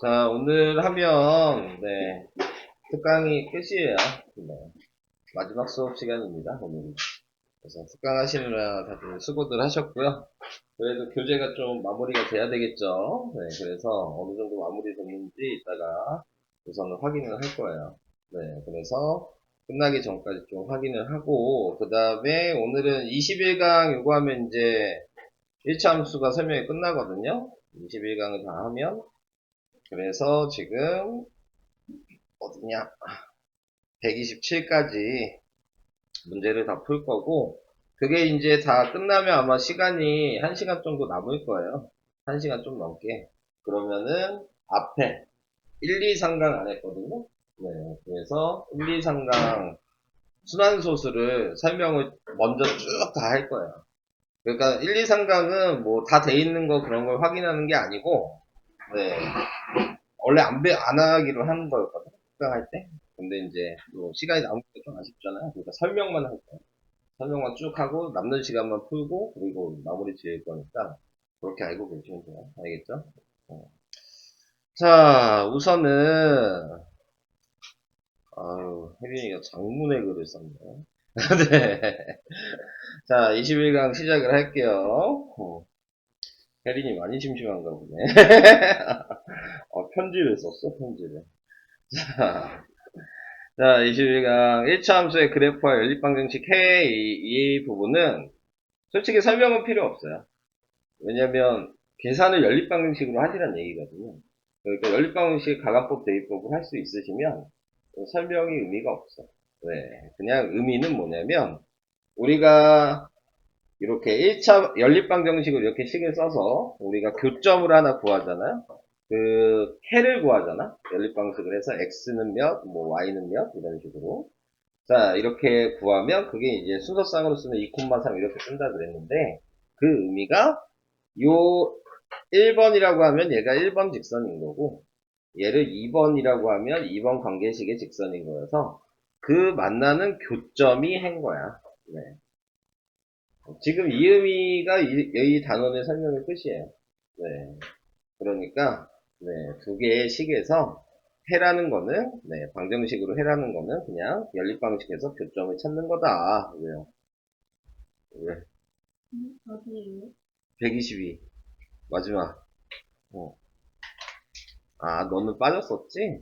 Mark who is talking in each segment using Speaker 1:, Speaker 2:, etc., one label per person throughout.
Speaker 1: 자, 오늘 하면, 특강이 끝이에요. 네, 마지막 수업 시간입니다, 오늘. 그래서 특강 하시느라 다들 수고들 하셨고요. 그래도 교재가 좀 마무리가 돼야 되겠죠. 네, 그래서 어느 정도 마무리 됐는지 이따가 우선은 확인을 할 거예요. 네, 그래서 끝나기 전까지 좀 확인을 하고, 그 다음에 오늘은 21강 요거 하면 이제 1차 함수가 설명이 끝나거든요. 21강을 다 하면. 그래서 지금 어디냐? 127까지 문제를 다 풀 거고, 그게 이제 다 끝나면 아마 시간이 1시간 정도 남을 거예요. 1시간 좀 넘게. 그러면은 앞에 1, 2, 3강 안 했거든요. 네, 그래서 1, 2, 3강 순환소수를 설명을 먼저 쭉 다 할 거예요. 그러니까 1, 2, 3강은 뭐 다 돼 있는 거 그런 걸 확인하는 게 아니고, 네, 원래 안 하기로 하는 거였거든, 특강할 때. 근데 이제 또 시간이 남은 게 좀 아쉽잖아요. 그러니까 설명만 할 거예요. 설명만 쭉 하고 남는 시간만 풀고 그리고 마무리 지을 거니까 그렇게 알고 계시면 돼요. 알겠죠? 어. 자, 우선은 아유, 혜린이가 장문의 글을 썼네. 네. 자, 21강 시작을 할게요. 혜린이 많이 심심한가 보네. 편지를 썼어, 편지를. 자, 자, 21강 1차 함수의 그래프와 연립방정식 K 이 부분은 솔직히 설명은 필요 없어요. 왜냐면 계산을 연립방정식으로 하시란 얘기거든요. 그러니까 연립방정식 가관법 대입법을 할 수 있으시면 설명이 의미가 없어. 네, 그냥 의미는 뭐냐면 우리가 이렇게 1차 연립방정식을 이렇게 식을 써서 우리가 교점을 하나 구하잖아요. 그 K를 구하잖아. 연립방식을 해서 X는 몇, 뭐 Y는 몇 이런 식으로. 자, 이렇게 구하면 그게 이제 순서상으로 쓰면 2,3 이렇게 쓴다 그랬는데 그 의미가 요 1번이라고 하면 얘가 1번 직선인 거고 얘를 2번이라고 하면 2번 관계식의 직선인 거여서 그 만나는 교점이 한 거야. 네. 지금 이 의미가 이 단원의 설명의 끝이에요. 네. 그러니까 네, 두 개의 식에서 해라는 거는 방정식으로 해라는 거는 그냥 연립방식에서 교점을 찾는 거다. 왜요? 왜?
Speaker 2: 어디에요?
Speaker 1: 122 마지막. 어. 아, 너는 빠졌었지?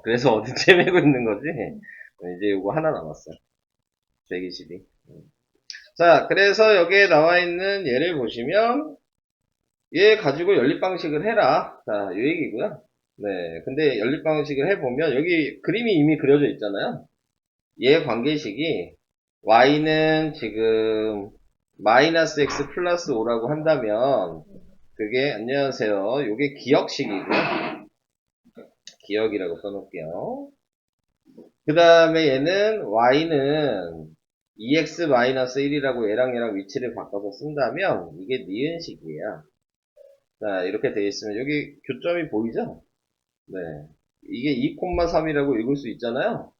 Speaker 1: 그래서 어디 째매고 있는 거지? 이제 이거 하나 남았어요. 122. 자, 그래서 여기에 나와 있는 얘를 보시면 얘 가지고 연립방식을 해라. 자, 이 얘기고요. 네, 근데 연립방식을 해보면 여기 그림이 이미 그려져 있잖아요. 얘 관계식이 y는 지금 마이너스 x 플러스 5라고 한다면 그게 안녕하세요. 요게 기억식이고요. 기억이라고 써놓을게요. 그 다음에 얘는 y는 2x-1이라고 얘랑 위치를 바꿔서 쓴다면 이게 니은식이에요. 자, 이렇게 되어 있으면 여기 교점이 보이죠? 네. 이게 2,3이라고 읽을 수 있잖아요.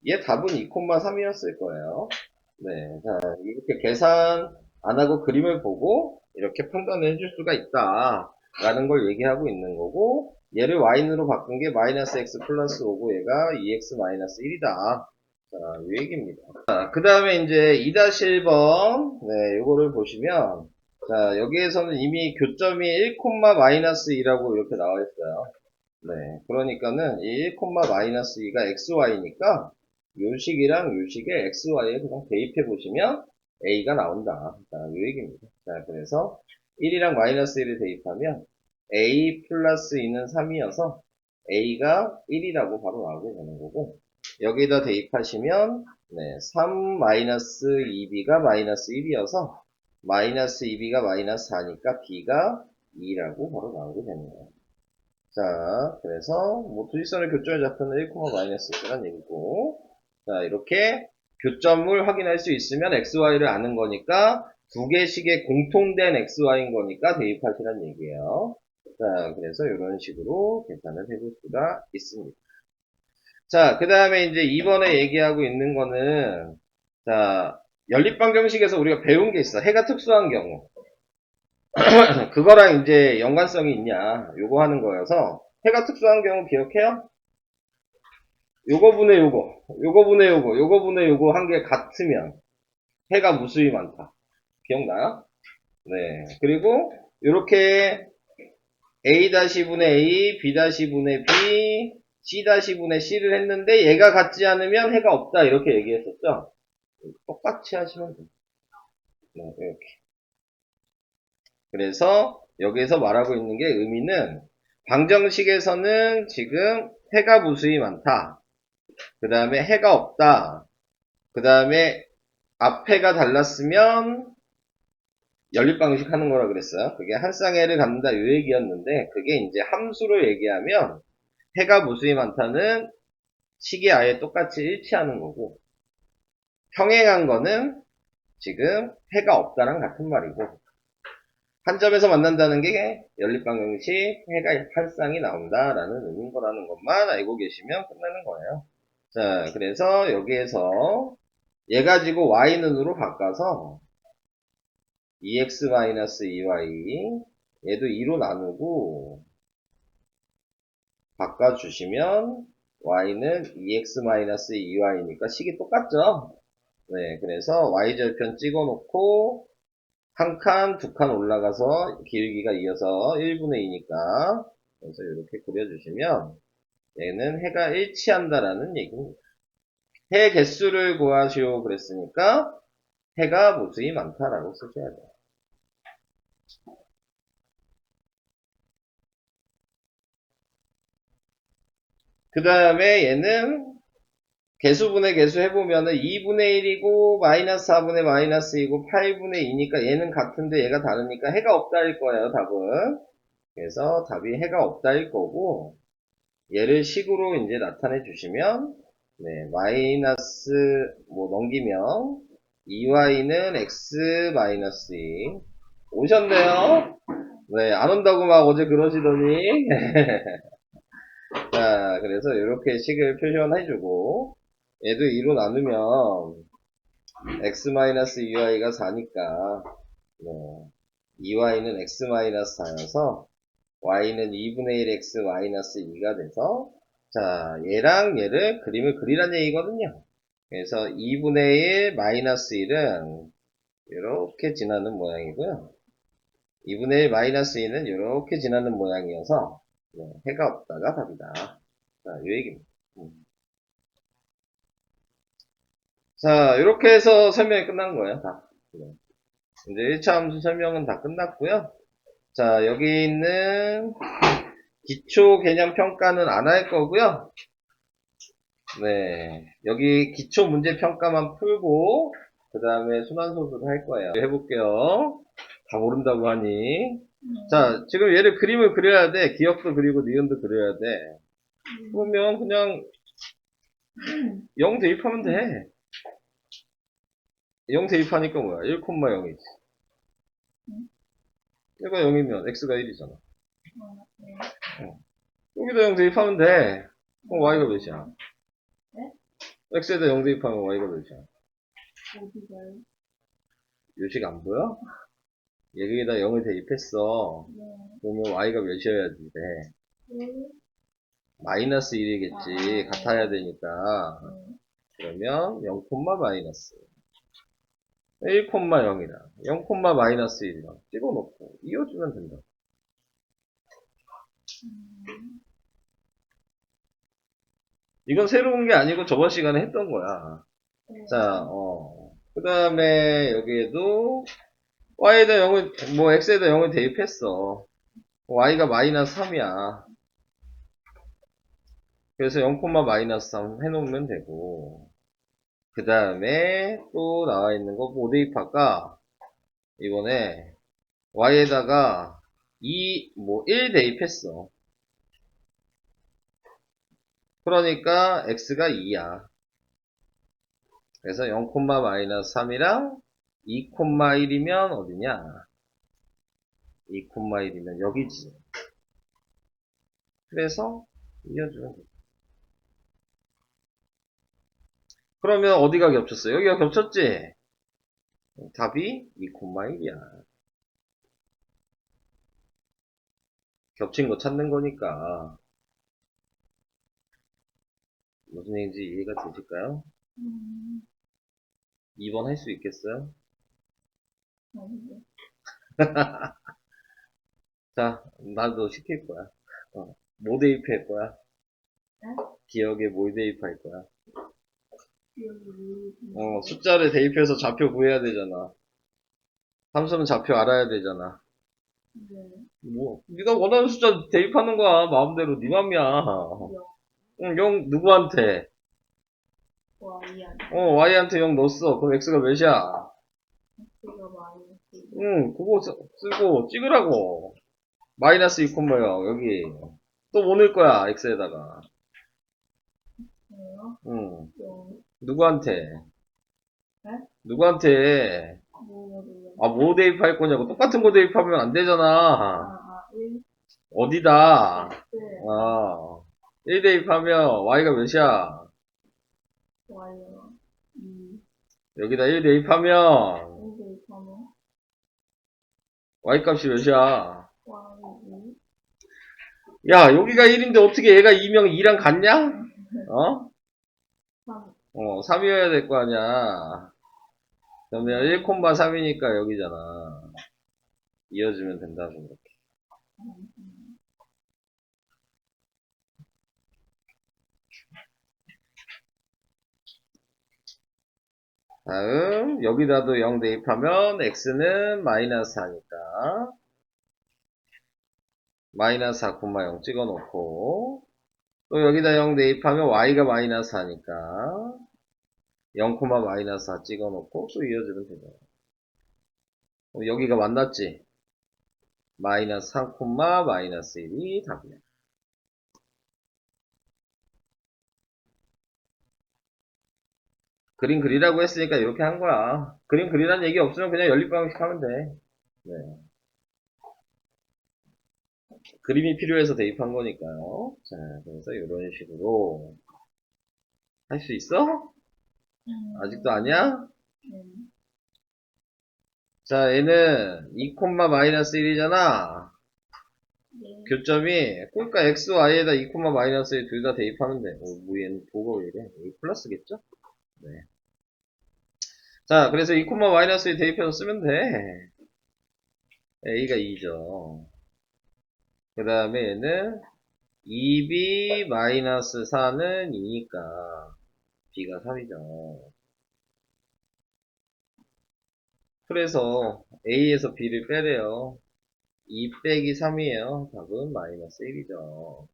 Speaker 1: 얘 답은 2,3이었을 거예요. 네. 자, 이렇게 계산 안 하고 그림을 보고 이렇게 판단을 해줄 수가 있다. 라는 걸 얘기하고 있는 거고, 얘를 y로 바꾼 게 마이너스 x 플러스 5고 얘가 2x 마이너스 1이다. 자, 이 얘기입니다. 자, 그 다음에 이제 2-1번, 네, 요거를 보시면, 자, 여기에서는 이미 교점이 1, 마이너스 2라고 이렇게 나와 있어요. 네, 그러니까는 이 1, 마이너스 2가 xy니까 요 식이랑 요 식에 xy에 그냥 대입해 보시면 a가 나온다. 자, 요 얘기입니다. 자, 그래서 1이랑 마이너스 1을 대입하면 a 플러스 2는 3이어서 a가 1이라고 바로 나오게 되는 거고 여기다 대입하시면 3 마이너스 2b가 마이너스 1이어서 마이너스 2b가 마이너스 4니까 b가 2라고 바로 나오게 되는 거예요. 자, 그래서 뭐 두직선의 교점의 좌표는 1, 마이너스 1이란 얘기고 자, 이렇게 교점을 확인할 수 있으면 xy를 아는 거니까 두 개씩의 공통된 xy인 거니까 대입하시란 얘기예요. 자, 그래서 이런 식으로 계산을 해볼 수가 있습니다. 자, 그 다음에 이제 이번에 얘기하고 있는 거는 자, 연립방정식에서 우리가 배운 게 있어. 해가 특수한 경우. 그거랑 이제 연관성이 있냐, 요거 하는 거여서, 해가 특수한 경우 기억해요? 요거 분의 요거, 요거 분의 요거, 요거 분의 요거 한 게 같으면, 해가 무수히 많다. 기억나요? 네. 그리고, 요렇게, A-분의 A, B-분의 B, C-분의 C를 했는데, 얘가 같지 않으면 해가 없다. 이렇게 얘기했었죠? 똑같이 하시면 돼요. 네, 이렇게. 그래서 여기에서 말하고 있는 게 의미는 방정식에서는 지금 해가 무수히 많다. 그 다음에 해가 없다. 그 다음에 앞에가 달랐으면 연립방식 하는 거라 그랬어요. 그게 한 쌍해를 갖는다 이 얘기였는데 그게 이제 함수로 얘기하면 해가 무수히 많다는 식이 아예 똑같이 일치하는 거고 평행한 거는 지금 해가 없다랑 같은 말이고 한 점에서 만난다는 게 연립방정식 해가 한 쌍이 나온다라는 의미인 거라는 것만 알고 계시면 끝나는 거예요. 자, 그래서 여기에서 얘 가지고 y는으로 바꿔서 2x-2y 얘도 2로 나누고 바꿔주시면 y는 2x-2y니까 식이 똑같죠? 네, 그래서 y절편 찍어놓고 한 칸, 두 칸 올라가서 길기가 이어서 1분의 2니까 그래서 이렇게 그려주시면 얘는 해가 일치한다라는 얘기입니다. 해 개수를 구하시오 그랬으니까 해가 무수히 많다라고 쓰셔야 돼요. 그 다음에 얘는 개수분의 개수 해보면은 2분의 1이고 마이너스 4분의 마이너스 2고 8분의 2니까 얘는 같은데 얘가 다르니까 해가 없다일 거예요, 답은. 그래서 답이 해가 없다일 거고 얘를 식으로 이제 나타내 주시면 네, 마이너스 뭐 넘기면 2y는 x 마이너스 2 오셨네요. 네, 안 온다고 막 어제 그러시더니 자, 그래서 이렇게 식을 표현해주고 얘도 2로 나누면 x-2y가 4니까 네, 2y는 x-4여서 y는 2분의 1 x 마이너스 2가 돼서 자 얘랑 얘를 그림을 그리란 얘기거든요. 그래서 2분의 1 마이너스 1은 이렇게 지나는 모양이고요. 2분의 1 마이너스 2는 이렇게 지나는 모양이어서 네, 해가 없다가 답이다. 자, 이 얘기입니다. 자, 이렇게 해서 설명이 끝난 거예요, 다. 네. 이제 1차 함수 설명은 다 끝났고요. 자, 여기 있는 기초 개념 평가는 안 할 거고요. 네, 여기 기초 문제 평가만 풀고 그 다음에 순환소수를 할 거예요. 해볼게요. 다 모른다고 하니. 자, 지금 얘를 그림을 그려야 돼. 기억도 그리고 니은도 그려야 돼. 그러면 그냥 0 대입하면 돼. 0 대입하니까 뭐야? 1,0이지. 얘가 0이면 x가 1이잖아. 여기다 0 대입하면 돼. 그럼 y가 몇이야?
Speaker 2: 네?
Speaker 1: x에다 0 대입하면 y가 몇이야?
Speaker 2: 어디가요?
Speaker 1: 요식 안 보여? 여기에다 0을 대입했어.
Speaker 2: 네.
Speaker 1: 그러면 y가 몇이어야지 돼? 마이너스 1이겠지. 같아야 되니까. 그러면 0, 마이너스. 1, 0이다. 0, 마이너스 1이다. 찍어놓고 이어주면 된다. 이건 새로운 게 아니고 저번 시간에 했던 거야. 자, 그 다음에 여기에도 y에다 0을, 뭐 x에다 0을 대입했어. y가 마이너스 3이야. 그래서 0, 마이너스 3 해놓으면 되고. 그 다음에 또 나와 있는 거 뭐 대입할까? 이번에 y에다가 1 대입했어. 그러니까 x가 2야. 그래서 0, 마이너스 3이랑 2, 1이면 어디냐? 2, 1이면 여기지. 그래서 이어주면 돼. 그러면 어디가 겹쳤어? 여기가 겹쳤지? 답이 2, 1이야. 겹친 거 찾는 거니까. 무슨 얘기인지 이해가 되실까요?
Speaker 2: 음,
Speaker 1: 2번 할 수 있겠어요?
Speaker 2: 아니요.
Speaker 1: 자, 나도 시킬 거야. 뭐 대입할 거야?
Speaker 2: 네?
Speaker 1: 기억에 뭘 대입할 거야?
Speaker 2: 기억이 왜
Speaker 1: 숫자를 대입해서 좌표 구해야 되잖아. 함수는 좌표 알아야 되잖아.
Speaker 2: 네.
Speaker 1: 뭐, 네가 원하는 숫자 대입하는 거야. 마음대로. 네 맘이야.
Speaker 2: 영,
Speaker 1: 응, 0 누구한테?
Speaker 2: Y한테
Speaker 1: Y한테 0 넣었어. 그럼 X가 몇이야?
Speaker 2: X가 마이너스
Speaker 1: 응, 그거 쓰고 찍으라고. 마이너스 2,0 여기. 또 뭐 넣을 거야, X에다가.
Speaker 2: 1이에요.
Speaker 1: 응.
Speaker 2: 0,
Speaker 1: 누구한테?
Speaker 2: 네?
Speaker 1: 누구한테?
Speaker 2: 뭐를
Speaker 1: 뭐 대입할 거냐고. 똑같은 거 대입하면 안 되잖아.
Speaker 2: 1,
Speaker 1: 어디다?
Speaker 2: X,
Speaker 1: 1 대입하면 Y가 몇이야?
Speaker 2: Y가 2,
Speaker 1: 여기다 1 대입하면
Speaker 2: 1 대입하면
Speaker 1: Y 값이 몇이야?
Speaker 2: Y 2,
Speaker 1: 야, 여기가 1인데 어떻게 얘가 2명 2랑 같냐? 어?
Speaker 2: 3,
Speaker 1: 3이어야 될 거 아니야. 그러면 1,3이니까 여기잖아. 이어주면 된다고. 이렇게. 다음, 여기다도 0 대입하면 x는 마이너스 4니까 마이너스 4,0 찍어 놓고 또 여기다 0 대입하면 y가 마이너스 4니까 0, 마이너스 4 찍어 놓고 또 이어주면 되잖아. 여기가 만났지? 마이너스 3, 마이너스 1이 답이야. 그림 그리라고 했으니까 이렇게 한 거야. 그림 그리라는 얘기 없으면 그냥 연립방식 하면 돼. 네. 그림이 필요해서 대입한 거니까요. 자, 그래서 이런 식으로 할 수 있어? 아직도 아니야? 자, 얘는 2, 마이너스 1이잖아.
Speaker 2: 네.
Speaker 1: 교점이 그러니까 x, y에다 2, 마이너스 1 둘 다 대입하면 돼. 뭐 얘는 도가 왜 이래? 여기 플러스겠죠? 네. 자, 그래서 2, 마이너스 1 대입해서 쓰면 돼. a가 2죠. 그 다음에 얘는 2b 마이너스 4는 2니까 b가 3이죠. 그래서 a에서 b를 빼래요. 2 빼기 3이에요. 답은 마이너스 1이죠.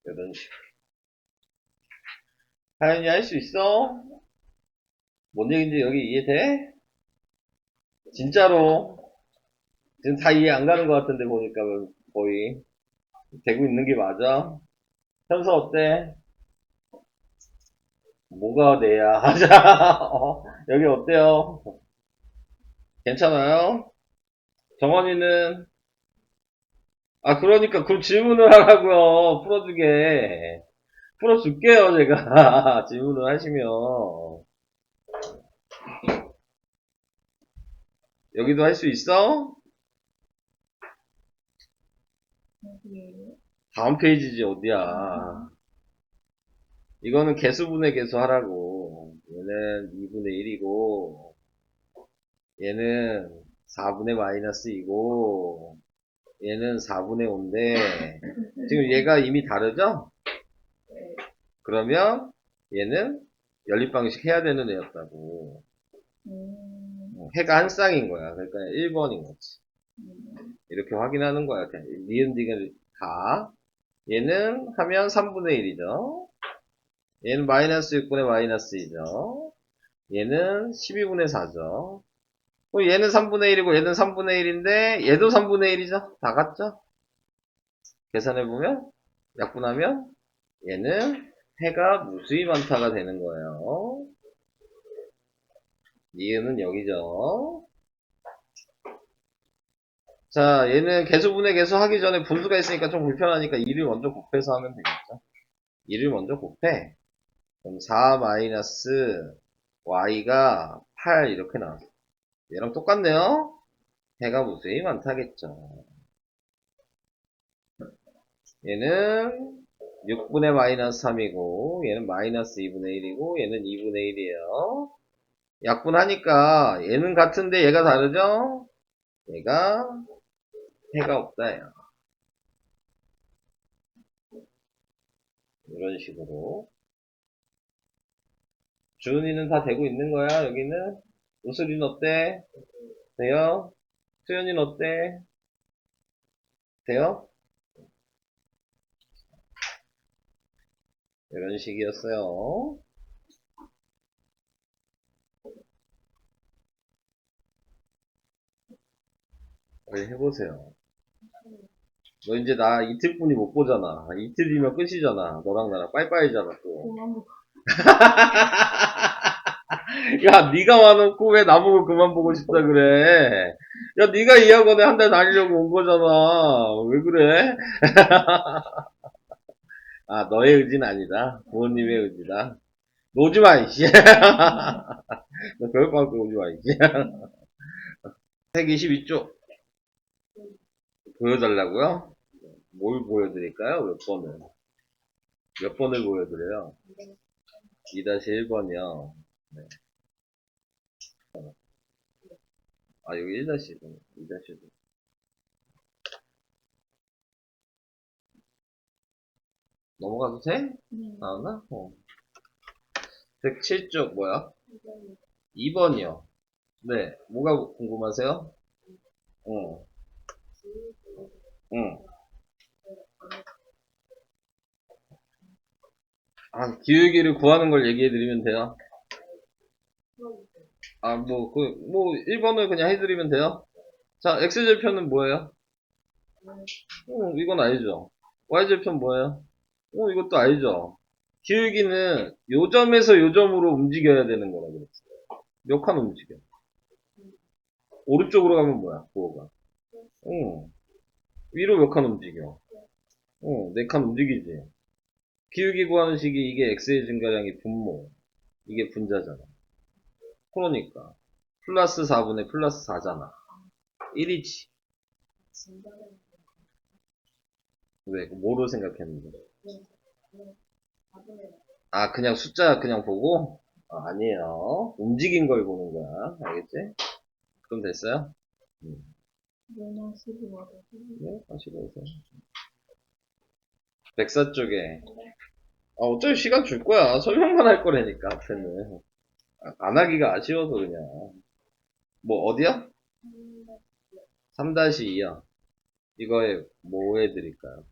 Speaker 1: 이런 식으로. 하연이 할 수 있어? 뭔 얘기인지 여기 이해돼? 진짜로. 지금 다 이해 안 가는 것 같은데 보니까 거의. 되고 있는 게 맞아? 현서 어때? 뭐가 돼야 하자. 여기 어때요? 괜찮아요? 정원이는? 그러니까 그 질문을 하라고요. 풀어주게. 풀어줄게요, 제가. 질문을 하시면. 여기도 할 수 있어?
Speaker 2: 여기에요.
Speaker 1: 다음 페이지지, 어디야. 이거는 개수분의 개수 하라고. 얘는 2분의 1이고, 얘는 4분의 마이너스 2고, 얘는 4분의 5인데, 지금 얘가 이미 다르죠?
Speaker 2: 네.
Speaker 1: 그러면 얘는 연립방식 해야 되는 애였다고. 해가 한 쌍인 거야. 그러니까 1번인 거지. 이렇게 확인하는 거야. 니은, 디귿 다. 얘는 하면 3분의 1이죠. 얘는 마이너스 6분의 마이너스 2죠. 얘는 12분의 4죠. 얘는 3분의 1이고 얘는 3분의 1인데 얘도 3분의 1이죠. 다 같죠? 계산해보면 약분하면 얘는 해가 무수히 많다가 되는 거예요. 니은은 여기죠. 자, 얘는 개수분의 개수 하기 전에 분수가 있으니까 좀 불편하니까 2를 먼저 곱해서 하면 되겠죠. 2를 먼저 곱해. 그럼 4 마이너스 y가 8 이렇게 나왔어. 얘랑 똑같네요. 해가 무수히 많다겠죠. 얘는 6분의 마이너스 3이고 얘는 마이너스 2분의 1이고 얘는 2분의 1이에요. 약분하니까 얘는 같은데 얘가 다르죠? 얘가 해가 없다예요. 이런 식으로. 주은이는 다 되고 있는 거야, 여기는? 우슬이는 어때? 돼요? 수연이는 어때? 돼요? 이런 식이었어요. 빨리 해보세요. 너 이제 나 이틀뿐이 못 보잖아. 이틀이면 끝이잖아. 너랑 나랑 빠이빠이잖아, 또.
Speaker 2: 그만 보고.
Speaker 1: 야, 네가 와놓고 왜 나보고 그만 보고 싶다 그래? 야, 네가 이 학원에 한 달 다니려고 온 거잖아. 왜 그래? 아, 너의 의지는 아니다. 부모님의 의지다. 너 오지 마, 이씨. 너 그럴 것 같고 오지 마, 이씨. 122쪽 보여달라고요? 뭘 보여드릴까요? 몇 번을? 몇 번을 보여드려요? 2-1번이요. 네. 아, 여기 1-1번, 2-1번. 넘어가도 돼? 나왔나? 107쪽 뭐야? 2번이요. 네, 뭐가 궁금하세요? 응, 응. 아, 기울기를 구하는 걸 얘기해드리면 돼요. 아, 1번을 그냥 해드리면 돼요. 자, X절편은 뭐예요? 이건 알죠. Y절편 뭐예요? 이것도 알죠. 기울기는 요 점에서 요 점으로 움직여야 되는 거라 그랬어요. 몇 칸 움직여? 오른쪽으로 가면 뭐야, 구호가? 응. 위로 몇 칸 움직여? 네 칸 움직이지. 기울기 구하는 식이 이게 x의 증가량이 분모, 이게 분자잖아. 그러니까 플러스 4분의 플러스 4잖아. 1이지. 왜? 뭐로 생각했는데? 아, 그냥 숫자 그냥 보고? 아, 아니에요. 움직인 걸 보는 거야. 알겠지? 그럼 됐어요?
Speaker 2: 그냥 쓰고 와도.
Speaker 1: 네, 다시 보세요. 백사 쪽에. 아, 어차피 시간 줄 거야. 설명만 할 거라니까, 앞에는. 안 하기가 아쉬워서 그냥. 뭐, 어디야? 3-2요. 이거에 뭐 해드릴까요?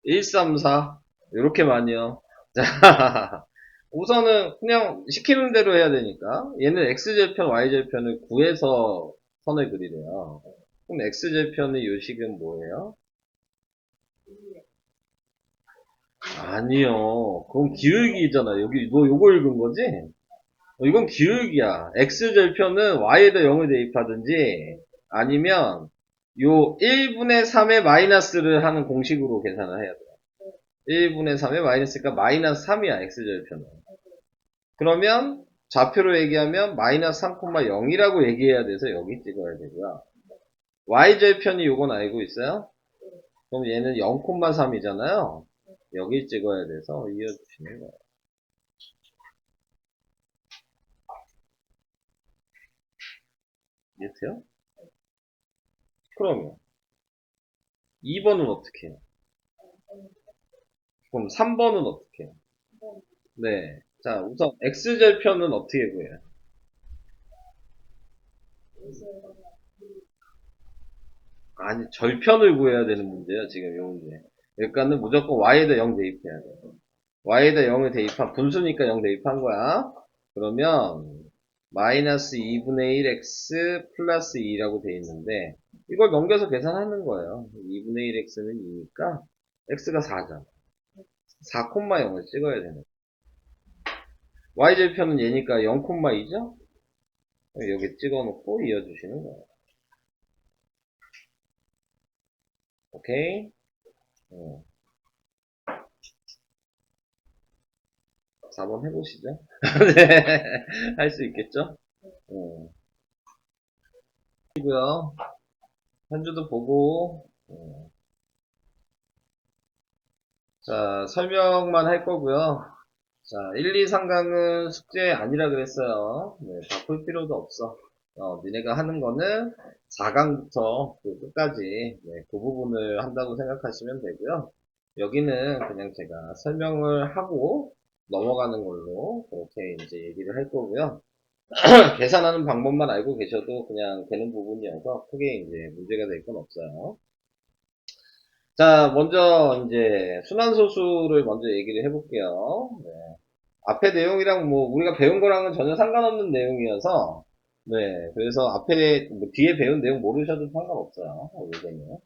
Speaker 1: 134. 이렇게 많이요. 자, 우선은 그냥 시키는 대로 해야 되니까. 얘는 X절편, Y절편을 구해서 선을 그리래요. 그럼 X절편의 요식은 뭐예요? 아니요. 그건 기울기잖아. 여기, 너 요거 읽은 거지? 이건 기울기야. X절편은 Y에다 0을 대입하든지, 아니면, 요 1분의 3의 마이너스를 하는 공식으로 계산을 해야 돼. 1분의 3의 마이너스니까 마이너스 3이야, X절편은. 그러면, 좌표로 얘기하면 마이너스 3,0이라고 얘기해야 돼서 여기 찍어야 되고요. Y절편이 요건 알고 있어요? 그럼 얘는 0,3이잖아요. 여기 찍어야 돼서 이어주시는 거예요. 이해돼요? 그러면 2번은 어떻게 해요? 그럼 3번은 어떻게 해요? 네. 자, 우선 X절편은 어떻게 구해요? 아니, 절편을 구해야 되는 문제야, 지금 이 문제. 그러니까는 무조건 Y에다 0 대입해야 돼. Y에다 0을 대입한, 분수니까 0 대입한 거야. 그러면, 마이너스 2분의 1 X 플러스 2라고 돼 있는데, 이걸 넘겨서 계산하는 거예요. 2분의 1 X는 2니까, X가 4잖아. 4,0을 찍어야 되는 거야. Y절편은 얘니까 0,2죠? 여기 찍어놓고 이어주시는 거예요. 오케이? 4번 해보시죠. 네, 할 수 있겠죠? 이고요. 현주도 보고, 자, 설명만 할 거고요. 자, 1, 2, 3강은 숙제 아니라 그랬어요. 네, 다 풀 필요도 없어. 니네가 하는 거는 4강부터 끝까지, 네, 그 부분을 한다고 생각하시면 되고요. 여기는 그냥 제가 설명을 하고 넘어가는 걸로 그렇게 이제 얘기를 할 거고요. 계산하는 방법만 알고 계셔도 그냥 되는 부분이어서 크게 이제 문제가 될 건 없어요. 자, 먼저 이제 순환소수를 먼저 얘기를 해볼게요. 네. 앞에 내용이랑 뭐 우리가 배운 거랑은 전혀 상관없는 내용이어서 네, 그래서 앞에 뭐 뒤에 배운 내용 모르셔도 상관없어요. 이거는.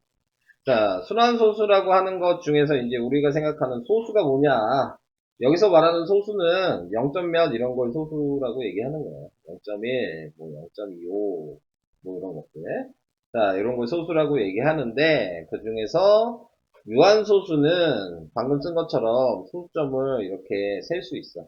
Speaker 1: 자, 순환소수라고 하는 것 중에서 이제 우리가 생각하는 소수가 뭐냐? 여기서 말하는 소수는 0점 몇 이런 걸 소수라고 얘기하는 거예요. 0.1, 뭐 0.25, 뭐 이런 것들. 자, 이런 걸 소수라고 얘기하는데 그 중에서 유한소수는 방금 쓴 것처럼 소수점을 이렇게 셀 수 있어.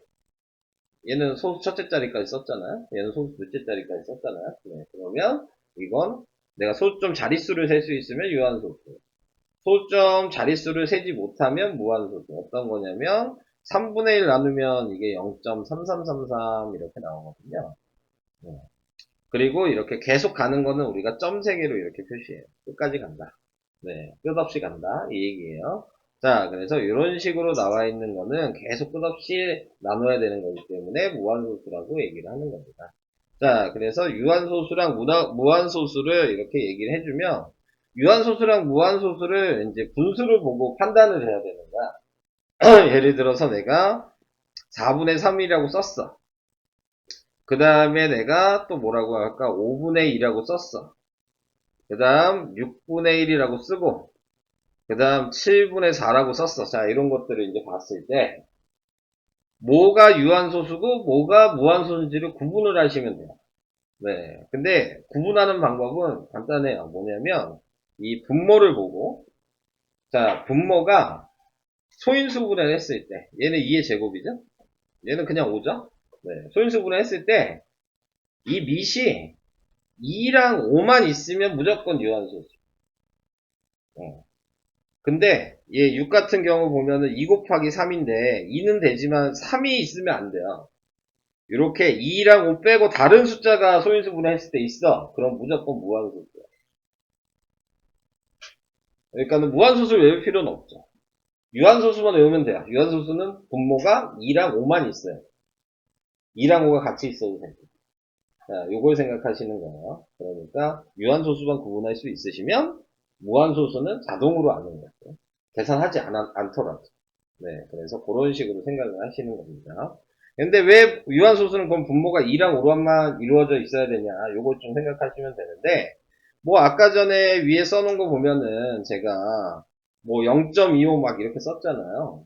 Speaker 1: 얘는 소수 첫째 자리까지 썼잖아요. 얘는 소수 둘째 자리까지 썼잖아요. 네, 그러면 이건 내가 소수점 자릿수를 셀 수 있으면 유한소수. 소수점 자릿수를 세지 못하면 무한소수. 어떤 거냐면 3분의 1 나누면 이게 0.3333 이렇게 나오거든요. 네. 그리고 이렇게 계속 가는 거는 우리가 점 3개로 이렇게 표시해요. 끝까지 간다. 네, 끝없이 간다. 이 얘기예요. 자, 그래서 이런 식으로 나와 있는 거는 계속 끝없이 나눠야 되는 거기 때문에 무한소수라고 얘기를 하는 겁니다. 자, 그래서 유한소수랑 무한소수를 이렇게 얘기를 해주면 유한소수랑 무한소수를 이제 분수를 보고 판단을 해야 되는 거야. 예를 들어서 내가 4분의 3이라고 썼어. 그 다음에 내가 또 뭐라고 할까? 5분의 2라고 썼어. 그 다음 6분의 1이라고 쓰고 그 다음 7분의 4라고 썼어. 자, 이런 것들을 이제 봤을 때 뭐가 유한소수고 뭐가 무한소수인지를 구분을 하시면 돼요. 네. 근데 구분하는 방법은 간단해요. 뭐냐면 이 분모를 보고 자, 분모가 소인수분해를 했을 때 얘는 2의 제곱이죠? 얘는 그냥 5죠? 네. 소인수분해 했을 때 이 밑이 2랑 5만 있으면 무조건 유한소수. 근데 얘 6 같은 경우 보면은 2 곱하기 3인데 2는 되지만 3이 있으면 안 돼요. 이렇게 2랑 5 빼고 다른 숫자가 소인수분해 했을 때 있어. 그럼 무조건 무한소수야. 그러니까는 무한소수를 외울 필요는 없죠. 유한소수만 외우면 돼요. 유한소수는 분모가 2랑 5만 있어요. 2랑 5가 같이 있어도 돼요. 자, 요걸 생각하시는 거예요. 그러니까 유한소수만 구분할 수 있으시면 무한소수는 자동으로 아는 거예요. 계산하지 않더라도. 네, 그래서 그런 식으로 생각을 하시는 겁니다. 근데 왜 유한소수는 그럼 분모가 2랑 5만 이루어져 있어야 되냐, 요걸 좀 생각하시면 되는데, 뭐 아까 전에 위에 써놓은 거 보면은 제가 뭐 0.25 막 이렇게 썼잖아요.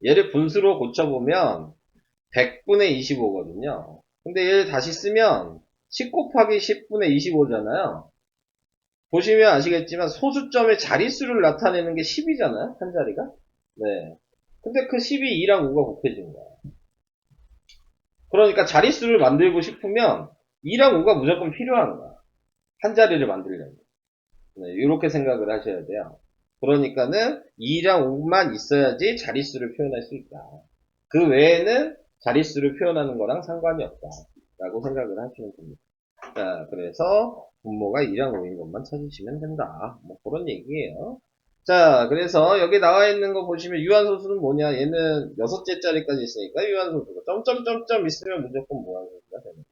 Speaker 1: 얘를 분수로 고쳐보면 100분의 25거든요. 근데 얘를 다시 쓰면 10 곱하기 10분의 25잖아요. 보시면 아시겠지만 소수점의 자릿수를 나타내는 게 10이잖아요. 한 자리가. 네. 근데 그 10이 2랑 5가 곱해진 거야. 그러니까 자릿수를 만들고 싶으면 2랑 5가 무조건 필요한 거야. 한 자리를 만들려면. 네, 이렇게 생각을 하셔야 돼요. 그러니까는 2랑 5만 있어야지 자릿수를 표현할 수 있다. 그 외에는 자릿수를 표현하는 거랑 상관이 없다. 라고 생각을 하시면 됩니다. 자, 그래서 분모가 2랑 5인 것만 찾으시면 된다. 뭐 그런 얘기예요. 자, 그래서 여기 나와 있는 거 보시면 유한소수는 뭐냐? 얘는 6째 자리까지 있으니까 유한소수가 점점점점 있으면 무조건 무한소수가 됩니다.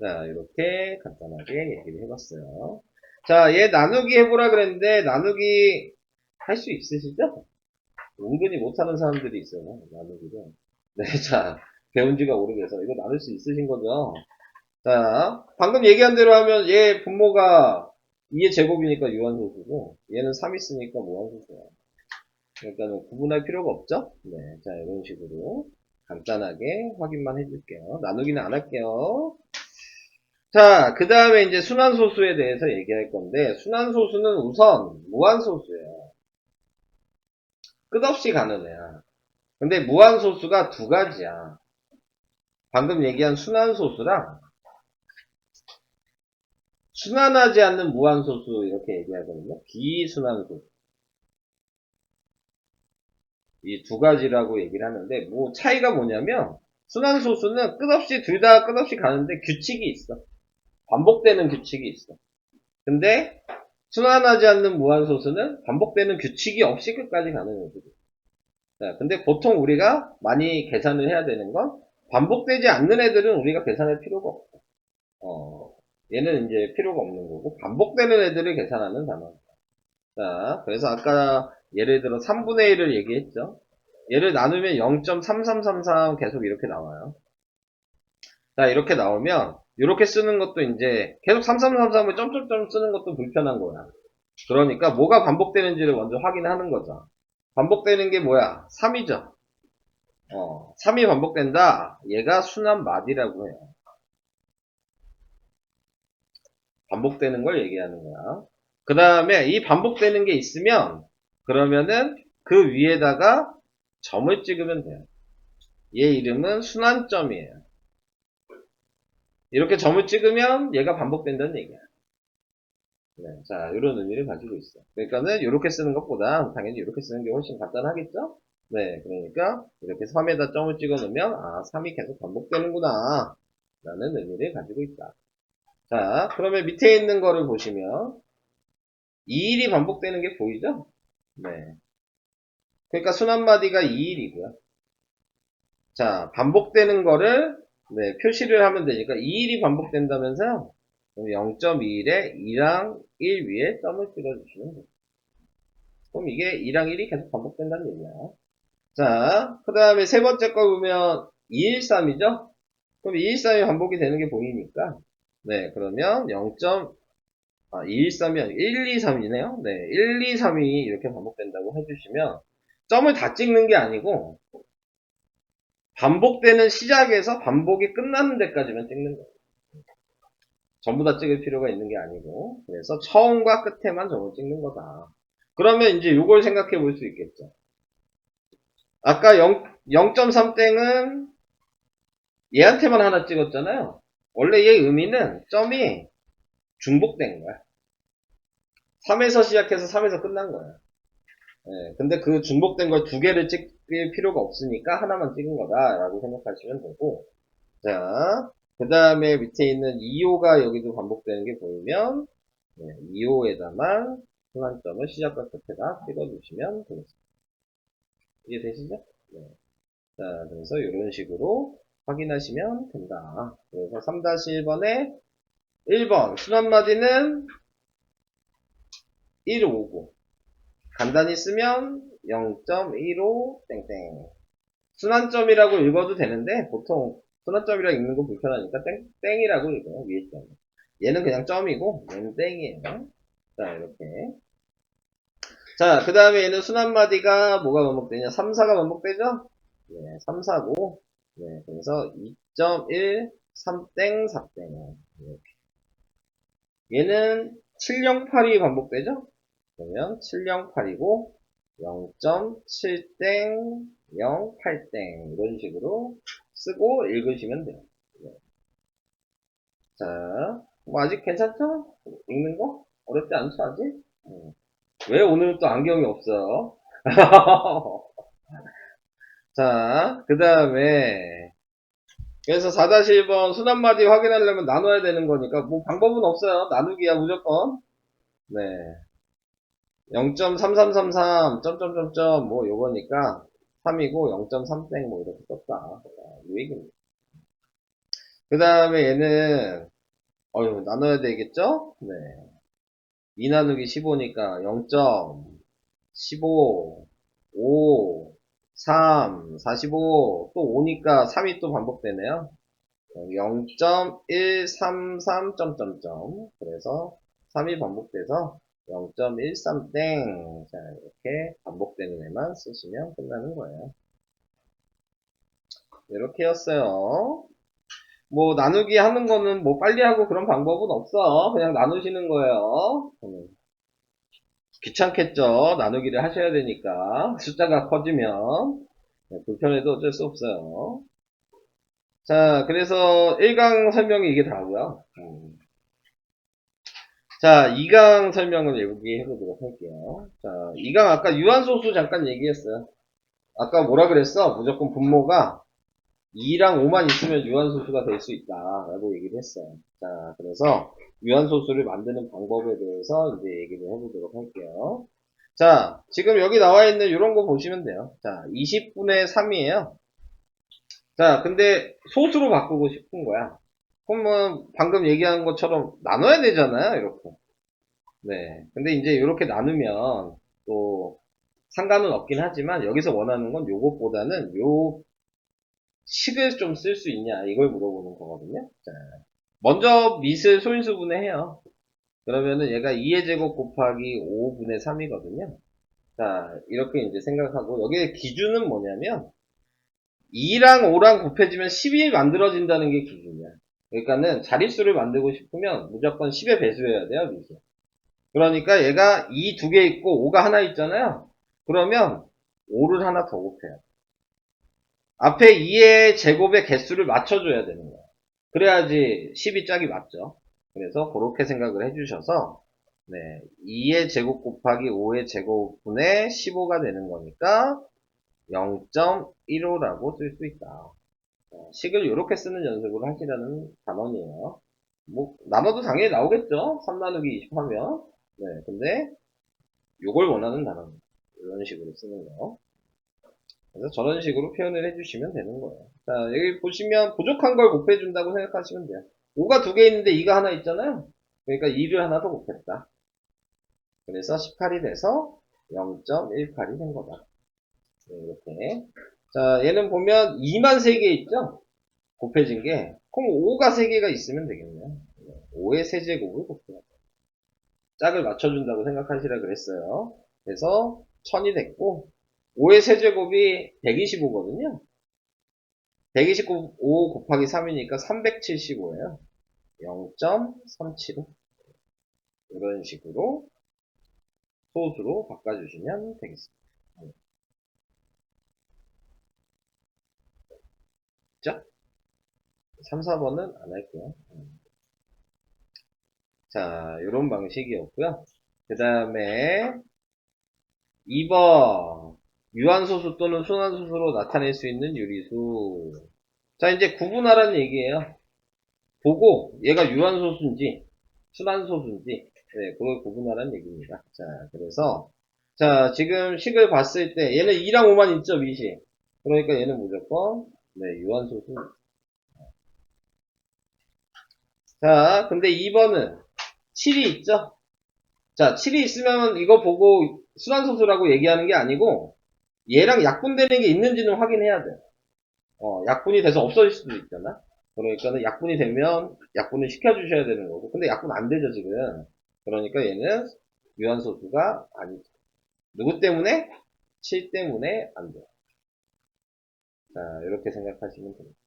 Speaker 1: 자, 이렇게 간단하게 얘기를 해봤어요. 자, 얘 나누기 해보라 그랬는데 나누기 할 수 있으시죠? 은근히 못하는 사람들이 있어요. 나누기를. 네, 자, 배운 지가 오래돼서 이거 나눌 수 있으신 거죠? 자, 방금 얘기한 대로 하면 얘 분모가 2의 제곱이니까 유한소수고 얘는 3 있으니까 무한소수야. 그러니까 구분할 필요가 없죠? 네, 자, 이런 식으로 간단하게 확인만 해줄게요. 나누기는 안 할게요. 자, 그 다음에 이제 순환소수에 대해서 얘기할 건데 순환소수는 우선 무한소수예요. 끝없이 가는 애야. 근데 무한소수가 두 가지야. 방금 얘기한 순환소수랑 순환하지 않는 무한소수 이렇게 얘기하거든요. 비순환소수. 이 두 가지라고 얘기를 하는데 뭐 차이가 뭐냐면 순환소수는 끝없이 둘 다 끝없이 가는데 규칙이 있어. 반복되는 규칙이 있어. 근데 순환하지 않는 무한소수는 반복되는 규칙이 없이 끝까지 가는 애들이. 자, 근데 보통 우리가 많이 계산을 해야 되는 건 반복되지 않는 애들은 우리가 계산할 필요가 없어. 얘는 이제 필요가 없는 거고 반복되는 애들을 계산하는 단어입니다. 자, 그래서 아까 예를 들어 3분의 1을 얘기했죠. 얘를 나누면 0.3333 계속 이렇게 나와요. 자, 이렇게 나오면 이렇게 쓰는 것도 이제 계속 3333을 점점점 쓰는 것도 불편한 거야. 그러니까 뭐가 반복되는지를 먼저 확인하는 거죠. 반복되는 게 뭐야? 3이죠. 3이 반복된다. 얘가 순환마디라고 해요. 반복되는 걸 얘기하는 거야. 그 다음에 이 반복되는 게 있으면 그러면은 그 위에다가 점을 찍으면 돼요. 얘 이름은 순환점이에요. 이렇게 점을 찍으면 얘가 반복된다는 얘기야. 네, 자, 이런 의미를 가지고 있어. 그러니까는 이렇게 쓰는 것보다 당연히 이렇게 쓰는 게 훨씬 간단하겠죠? 네, 그러니까 이렇게 3에다 점을 찍어 놓으면 3이 계속 반복되는구나 라는 의미를 가지고 있다. 자, 그러면 밑에 있는 거를 보시면 2일이 반복되는 게 보이죠? 네. 그러니까 순환마디가 2일이고요. 자, 반복되는 거를 네, 표시를 하면 되니까 2일이 반복된다면서요? 그럼 0.2일에 2랑 1 위에 점을 찍어주시면 돼요. 그럼 이게 2랑 1이 계속 반복된다는 얘기야. 자, 그 다음에 세 번째 거 보면 213이죠? 그럼 213이 반복이 되는 게 보이니까 네, 그러면 213이 아니고 123이네요. 네, 123이 이렇게 반복된다고 해주시면 점을 다 찍는 게 아니고 반복되는 시작에서 반복이 끝나는 데까지만 찍는 거예요. 전부 다 찍을 필요가 있는 게 아니고 그래서 처음과 끝에만 점을 찍는 거다. 그러면 이제 이걸 생각해 볼 수 있겠죠. 아까 0.3땡은 얘한테만 하나 찍었잖아요. 원래 얘 의미는 점이 중복된 거야. 3에서 시작해서 3에서 끝난 거야. 네, 근데 그 중복된 걸 두 개를 찍을 필요가 없으니까 하나만 찍은 거다라고 생각하시면 되고 자, 그 다음에 밑에 있는 2호가 여기도 반복되는 게 보이면 2호에다만 순환점을 시작과 끝에다 찍어주시면 되겠습니다. 이해되시죠? 네. 자, 그래서 이런 식으로 확인하시면 된다. 그래서 3-1번에 1번 순환마디는 159 간단히 쓰면 0.15 땡땡 순환점이라고 읽어도 되는데 보통 순환점이라고 읽는 거 불편하니까 땡이라고 읽어요. 위에 점. 얘는 그냥 점이고 얘는 땡이에요. 자, 이렇게. 자, 그 다음에 얘는 순환마디가 뭐가 반복되냐? 3, 4가 반복되죠? 네, 3, 4고 네, 그래서 2.1 3땡 4땡 이렇게. 얘는 708이 반복되죠? 그러면 708이고 0.7땡 08땡 이런 식으로 쓰고 읽으시면 돼요. 네. 자, 뭐 아직 괜찮죠? 읽는 거? 어렵지 않죠 아직? 왜 오늘은 또 안경이 없어? 자, 그 다음에 그래서 4-1번 순환마디 확인하려면 나눠야 되는 거니까 뭐 방법은 없어요. 나누기야 무조건. 네. 0.3333 점점점점 뭐 요거니까 3이고 0.3땡 뭐 이렇게 썼다. 이 얘기입니다. 그 다음에 얘는 나눠야 되겠죠? 네. 2 나누기 15니까 0.15 5 3 45 또 5니까 3이 또 반복되네요. 0.133 점점점 그래서 3이 반복돼서 0.13땡 자 이렇게 반복되는 애만 쓰시면 끝나는 거예요. 이렇게였어요. 뭐 나누기 하는 거는 뭐 빨리 하고 그런 방법은 없어. 그냥 나누시는 거예요. 귀찮겠죠. 나누기를 하셔야 되니까 숫자가 커지면 네, 불편해도 어쩔 수 없어요. 자, 그래서 1강 설명이 이게 다고요. 자, 2강 설명을 여기 해보도록 할게요. 자, 2강 아까 유한소수 잠깐 얘기했어요. 아까 뭐라 그랬어? 무조건 분모가 2랑 5만 있으면 유한소수가 될 수 있다 라고 얘기를 했어요. 자, 그래서 유한소수를 만드는 방법에 대해서 이제 얘기를 해보도록 할게요. 자, 지금 여기 나와 있는 이런 거 보시면 돼요. 자, 20분의 3이에요. 자, 근데 소수로 바꾸고 싶은 거야. 그러면 방금 얘기한 것처럼 나눠야 되잖아요, 이렇게. 네. 근데 이제 이렇게 나누면 또 상관은 없긴 하지만 여기서 원하는 건 요것보다는 요 식을 좀 쓸 수 있냐 이걸 물어보는 거거든요. 자, 먼저 밑을 소인수분해 해요. 그러면은 얘가 2의 제곱 곱하기 5분의 3이거든요. 자, 이렇게 이제 생각하고 여기에 기준은 뭐냐면 2랑 5랑 곱해지면 10이 만들어진다는 게 기준이야. 그러니까는 자릿수를 만들고 싶으면 무조건 10의 배수여야 돼요, 밑에. 그러니까 얘가 2 두 개 있고 5가 하나 있잖아요. 그러면 5를 하나 더 곱해요. 앞에 2의 제곱의 개수를 맞춰줘야 되는 거예요. 그래야지 10이 짝이 맞죠. 그래서 그렇게 생각을 해주셔서 네, 2의 제곱 곱하기 5의 제곱분의 15가 되는 거니까 0.15라고 쓸 수 있다. 식을 이렇게 쓰는 연습을 하시라는 단원이에요. 뭐 나눠도 당연히 나오겠죠. 3 나누기 20 하면. 네, 근데 요걸 원하는 단원. 이런 식으로 쓰는 거. 그래서 저런 식으로 표현을 해주시면 되는 거예요. 자, 여기 보시면 부족한 걸 곱해준다고 생각하시면 돼요. 5가 두 개 있는데 2가 하나 있잖아요. 그러니까 2를 하나 더 곱했다. 그래서 18이 돼서 0.18이 된 거다. 네, 이렇게. 자, 얘는 보면 2만 3개 있죠? 곱해진 게. 그럼 5가 3개가 있으면 되겠네요. 5의 세제곱을 곱해요. 짝을 맞춰준다고 생각하시라 그랬어요. 그래서 1000이 됐고, 5의 세제곱이 125거든요. 125 곱하기 3이니까 375예요. 0.375. 이런 식으로 소수로 바꿔주시면 되겠습니다. 그죠? 3, 4번은 안 할게요. 자, 이런 방식이었고요. 그 다음에 2번 유한소수 또는 순환소수로 나타낼 수 있는 유리수. 자, 이제 구분하라는 얘기예요. 보고 얘가 유한소수인지 순환소수인지 네, 그걸 구분하라는 얘기입니다. 자, 그래서 자, 지금 식을 봤을 때 얘는 2랑 5만 있죠, 미시. 그러니까 얘는 무조건 네, 유한소수. 자, 근데 2번은 7이 있죠? 자, 7이 있으면 이거 보고 순환소수라고 얘기하는 게 아니고 얘랑 약분되는 게 있는지는 확인해야 돼. 약분이 돼서 없어질 수도 있잖아. 그러니까는 약분이 되면 약분을 시켜주셔야 되는 거고. 근데 약분 안 되죠, 지금. 그러니까 얘는 유한소수가 아니죠. 누구 때문에? 7 때문에 안 돼. 자, 이렇게 생각하시면 됩니다.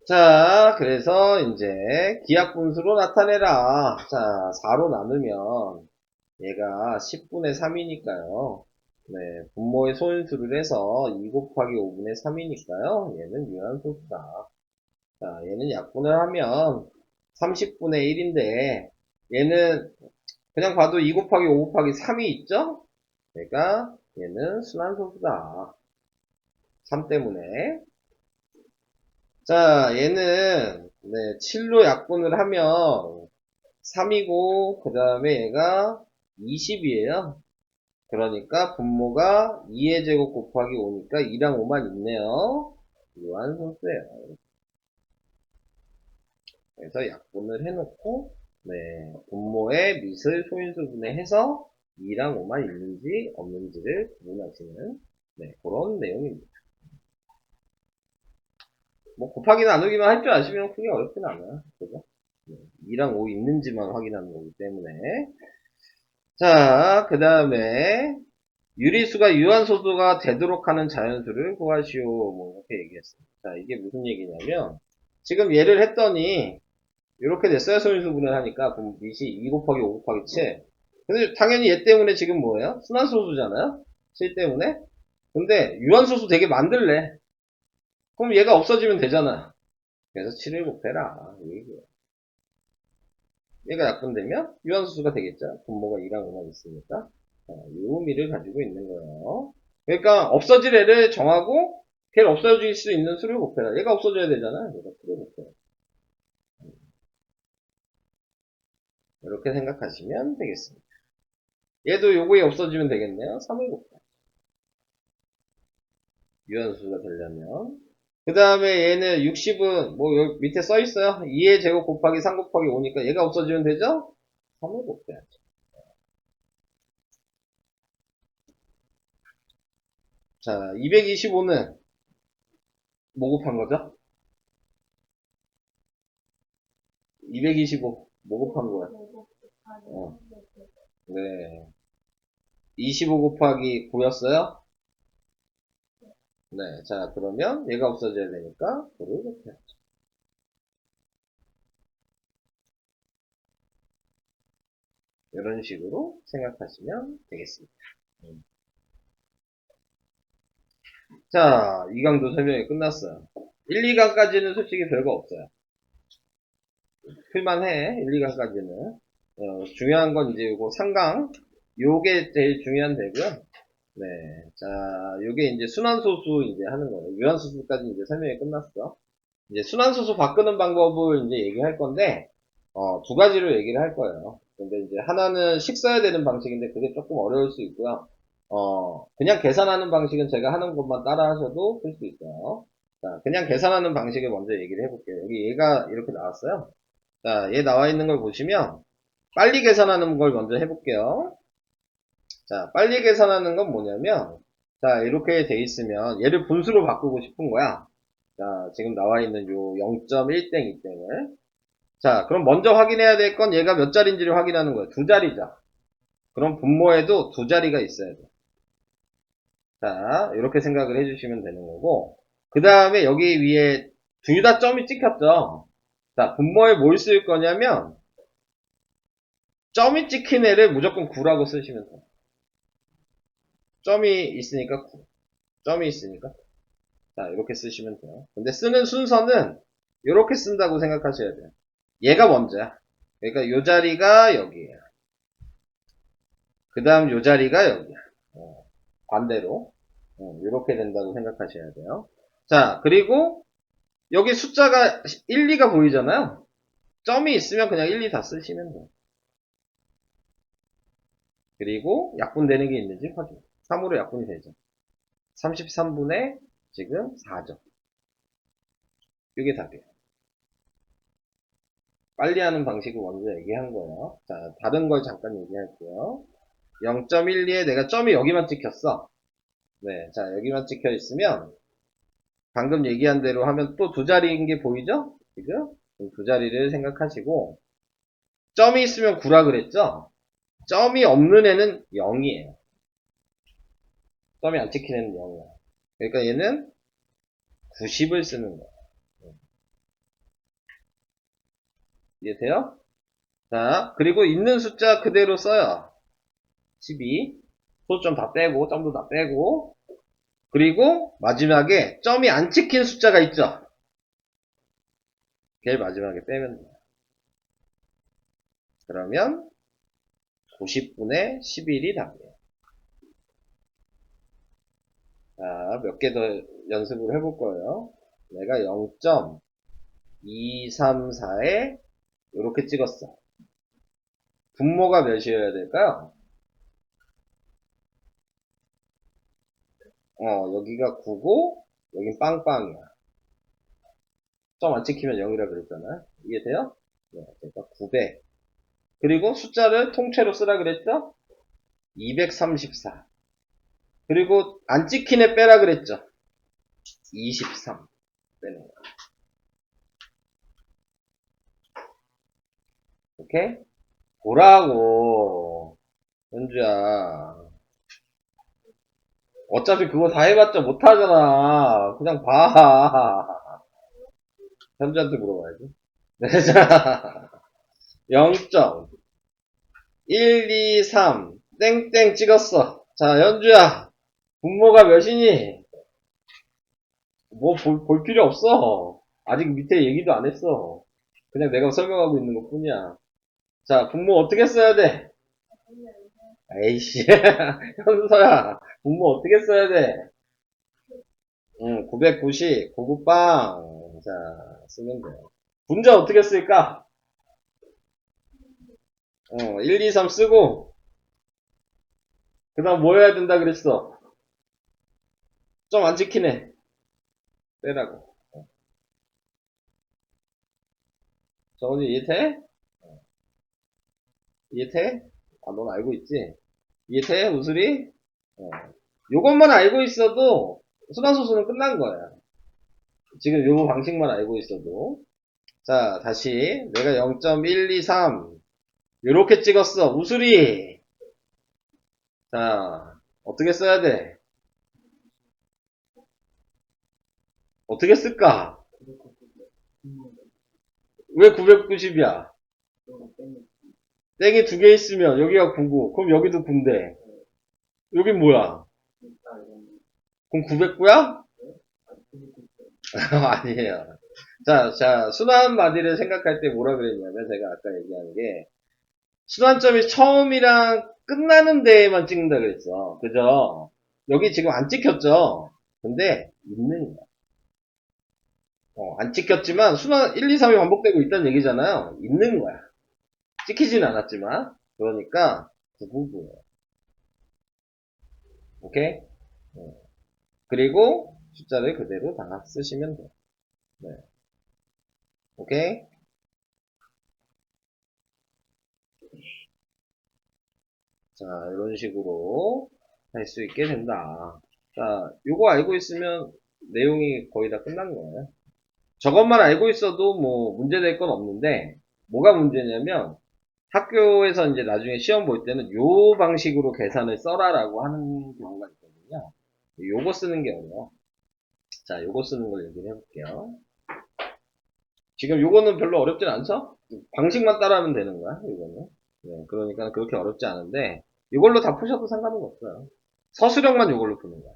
Speaker 1: 자, 그래서 이제 기하분수로 나타내라. 자, 4로 나누면 얘가 10분의 3이니까요. 네, 분모의 소인수를 해서 2 곱하기 5분의 3이니까요. 얘는 유한소수다. 자, 얘는 약분을 하면 30분의 1인데 얘는 그냥 봐도 2 곱하기 5 곱하기 3이 있죠? 그러니까 얘는 순환소수다. 3 때문에. 자, 얘는 네, 7로 약분을 하면 3이고 그 다음에 얘가 20이에요. 그러니까 분모가 2의 제곱 곱하기 5니까 2랑 5만 있네요. 유한소수예요. 그래서 약분을 해놓고 네, 분모의 밑을 소인수분해 해서 2랑 5만 있는지 없는지를 구분하시는 네, 그런 내용입니다. 뭐 곱하기 나누기만 할 줄 아시면 크게 어렵진 않아요. 그죠? 네, 2랑 5 있는지만 확인하는 거기 때문에 자, 그 다음에 유리수가 유한소수가 되도록 하는 자연수를 구하시오. 뭐 이렇게 얘기했어요. 자, 이게 무슨 얘기냐면 지금 얘를 했더니 이렇게 됐어요. 소인수분해를 하니까 그럼 밑이 2 곱하기 5 곱하기 7. 근데 당연히 얘 때문에 지금 뭐예요? 순환소수잖아요. 7 때문에. 근데 유한소수 되게 만들래. 그럼 얘가 없어지면 되잖아. 그래서 7을 곱해라. 이 얘기야. 얘가 약분되면 유한소수가 되겠죠. 분모가 2랑 5만 있으니까. 이 의미를 가지고 있는 거예요. 그러니까 없어질 애를 정하고 걔를 없어질 수 있는 수를 곱해라. 얘가 없어져야 되잖아. 얘가 수를 곱해라. 이렇게 생각하시면 되겠습니다. 얘도 요거에 없어지면 되겠네요. 3을 곱해. 유한수가 되려면. 그 다음에 얘는 60은 뭐 여기 밑에 써 있어요. 2의 제곱 곱하기 3 곱하기 5니까 얘가 없어지면 되죠? 3을 곱해야죠. 자, 225는 뭐 곱한 거죠? 225, 뭐 곱한 거야? 어, 네. 25 곱하기 9였어요? 네. 자, 그러면 얘가 없어져야 되니까 9를 곱해야죠. 이런 식으로 생각하시면 되겠습니다. 자, 2강도 설명이 끝났어요. 1, 2강까지는 솔직히 별거 없어요. 풀만해, 1, 2강까지는. 중요한 건 이제 요거 3강. 요게 제일 중요한 되고요. 네. 자, 요게 이제 순환소수 이제 하는 거예요. 유한소수까지 이제 설명이 끝났어. 이제 순환소수 바꾸는 방법을 이제 얘기할 건데, 두 가지로 얘기를 할 거예요. 근데 이제 하나는 식 써야 되는 방식인데 그게 조금 어려울 수 있고요. 그냥 계산하는 방식은 제가 하는 것만 따라 하셔도 될 수 있어요. 자, 그냥 계산하는 방식을 먼저 얘기를 해볼게요. 여기 얘가 이렇게 나왔어요. 자, 얘 나와 있는 걸 보시면, 빨리 계산하는 걸 먼저 해볼게요. 자, 빨리 계산하는 건 뭐냐면, 자, 이렇게 돼 있으면 얘를 분수로 바꾸고 싶은 거야. 자, 지금 나와 있는 요 0.1땡2땡을. 자, 그럼 먼저 확인해야 될 건 얘가 몇 자리인지를 확인하는 거예요. 두 자리죠. 그럼 분모에도 두 자리가 있어야 돼. 자, 이렇게 생각을 해주시면 되는 거고, 그 다음에 여기 위에 둘 다 점이 찍혔죠. 자, 분모에 뭘 쓸 거냐면, 점이 찍힌 애를 무조건 9라고 쓰시면 돼요. 점이 있으니까 9. 점이 있으니까. 자, 이렇게 쓰시면 돼요. 근데 쓰는 순서는 이렇게 쓴다고 생각하셔야 돼요. 얘가 먼저야. 그러니까 요 자리가 여기에요. 그 다음 요 자리가 여기야. 반대로. 이렇게 된다고 생각하셔야 돼요. 자, 그리고 여기 숫자가 1, 2가 보이잖아요. 점이 있으면 그냥 1, 2 다 쓰시면 돼요. 그리고 약분되는 게 있는지 확인. 3으로 약분이 되죠. 33분의 지금 4죠. 이게 답이에요. 빨리 하는 방식을 먼저 얘기한 거예요. 자, 다른 걸 잠깐 얘기할게요. 0.12에 내가 점이 여기만 찍혔어. 네, 자, 여기만 찍혀 있으면 방금 얘기한 대로 하면 또 두 자리인 게 보이죠? 지금? 두 자리를 생각하시고 점이 있으면 9라 그랬죠? 점이 없는 애는 0이에요. 점이 안 찍힌 애는 0이야. 그러니까 얘는 90을 쓰는 거야. 이해돼요? 자, 그리고 있는 숫자 그대로 써요. 12. 소점 다 빼고, 점도 다 빼고. 그리고 마지막에 점이 안 찍힌 숫자가 있죠? 걔를 마지막에 빼면 돼요. 그러면 90분의 11이 답이에요. 자, 몇 개 더 연습을 해볼 거예요. 내가 0.234에 이렇게 찍었어. 분모가 몇이어야 될까요? 여기가 9고 여긴 빵빵이야. 점 안 찍히면 0이라 그랬잖아요. 이해돼요? 네, 그러니까 900. 그리고 숫자를 통째로 쓰라 그랬죠? 234. 그리고 안 찍힌 애 빼라 그랬죠? 23. 빼는 거야. 오케이? 보라고. 현주야. 어차피 그거 다 해봤자 못하잖아. 그냥 봐. 현주한테 물어봐야지. 네, 자, 0.123 땡땡 찍었어. 자, 현주야. 분모가 몇이니? 뭐 볼 필요 없어. 아직 밑에 얘기도 안 했어. 그냥 내가 설명하고 있는 것 뿐이야. 자, 분모 어떻게 써야 돼? 에이씨. 현서야, 분모 어떻게 써야 돼? 990, 고구빵. 자, 쓰면 돼요. 분자 어떻게 쓸까? 1, 2, 3 쓰고, 그 다음 뭐 해야 된다 그랬어? 좀 안 지키네. 빼라고. 정원이 이해돼? 이해돼? 아, 넌 알고 있지? 이해돼? 우슬이? 어. 요것만 알고 있어도 순환소수는 끝난 거야. 지금 요 방식만 알고 있어도. 자, 다시 내가 0.123 요렇게 찍었어. 우슬이. 자, 어떻게 써야 돼? 어떻게 쓸까? 왜 990이야? 땡이 두 개 있으면 여기가 9고 그럼 여기도 9인데 여긴 뭐야? 그럼 909야? 아니에요. 자, 순환 마디를 생각할 때 뭐라 그랬냐면 제가 아까 얘기한 게 순환점이 처음이랑 끝나는 데에만 찍는다 그랬어. 그죠? 여기 지금 안 찍혔죠? 근데 있는 거야. 안 찍혔지만 순환 1, 2, 3이 반복되고 있다는 얘기잖아요. 있는 거야. 찍히진 않았지만. 그러니까 999예요. 오케이? 그리고 숫자를 그대로 다 쓰시면 돼요. 네. 오케이? 자, 이런 식으로 할 수 있게 된다. 자, 요거 알고 있으면 내용이 거의 다 끝난 거예요. 저것만 알고 있어도 뭐 문제될 건 없는데, 뭐가 문제냐면, 학교에서 이제 나중에 시험 볼 때는 요 방식으로 계산을 써라라고 하는 경우가 있거든요. 요거 쓰는 게 어려워. 자, 요거 쓰는 걸 얘기를 해볼게요. 지금 요거는 별로 어렵진 않죠? 방식만 따라하면 되는 거야, 요거는. 네, 그러니까 그렇게 어렵지 않은데, 이걸로 다 푸셔도 상관은 없어요. 서술형만 이걸로 푸는 거야.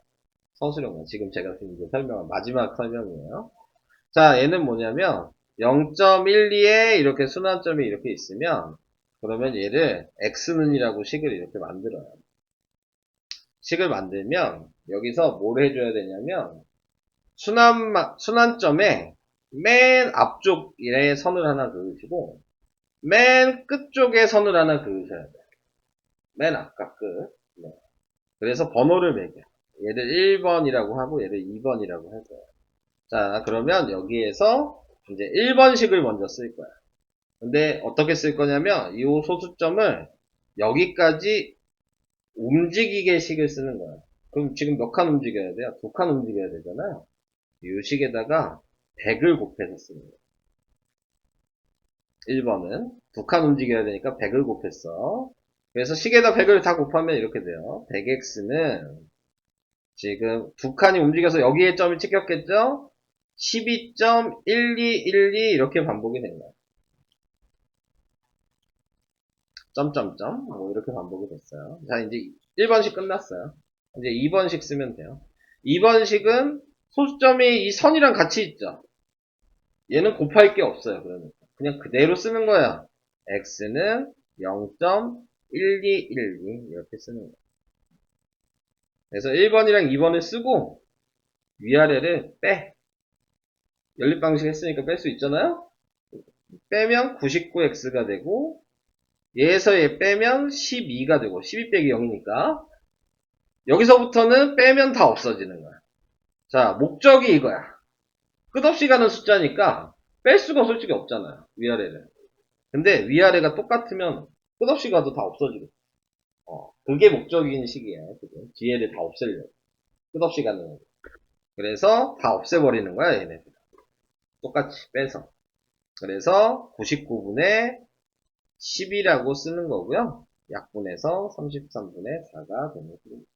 Speaker 1: 서술형만. 지금 제가 지금 이제 설명한 마지막 설명이에요. 자, 얘는 뭐냐면 0.12에 이렇게 순환점이 이렇게 있으면 그러면 얘를 x는이라고 식을 이렇게 만들어요. 식을 만들면 여기서 뭘 해줘야 되냐면 순환점에 맨 앞쪽에 선을 하나 그으시고 맨 끝쪽에 선을 하나 그으셔야 돼요. 맨 앞과 끝. 네. 그래서 번호를 매겨. 얘를 1번이라고 하고 얘를 2번이라고 할 거예요. 자, 그러면 여기에서 이제 1번식을 먼저 쓸 거야. 근데 어떻게 쓸 거냐면 이 소수점을 여기까지 움직이게 식을 쓰는 거야. 그럼 지금 몇 칸 움직여야 돼요? 2칸 움직여야 되잖아요. 이 식에다가 100을 곱해서 쓰는 거야. 1번은 2칸 움직여야 되니까 100을 곱했어. 그래서 식에다 100을 다 곱하면 이렇게 돼요. 100x는 지금 2칸이 움직여서 여기에 점이 찍혔겠죠? 12.1212 이렇게 반복이 된 거예요. 점점점 뭐 이렇게 반복이 됐어요. 자, 이제 1번식 끝났어요. 이제 2번식 쓰면 돼요. 2번식은 소수점이 이 선이랑 같이 있죠. 얘는 곱할 게 없어요. 그러니까 그냥 그대로 쓰는 거야. x는 0.1212 이렇게 쓰는 거예요. 그래서 1번이랑 2번을 쓰고 위아래를 빼. 연립방식 했으니까 뺄 수 있잖아요. 빼면 99x가 되고 얘에서 얘 빼면 12가 되고 12 빼기 0이니까 여기서부터는 빼면 다 없어지는 거야. 자, 목적이 이거야. 끝없이 가는 숫자니까 뺄 수가 솔직히 없잖아요. 위아래를. 근데 위아래가 똑같으면 끝없이 가도 다 없어지겠죠. 그게 목적인 식이에요. 지금. 뒤에를 다 없애려고. 끝없이 가는 거. 그래서 다 없애버리는 거야, 얘네들. 똑같이 빼서. 그래서 99분의 10이라고 쓰는 거고요. 약분해서 33분의 4가 되는 식입니다.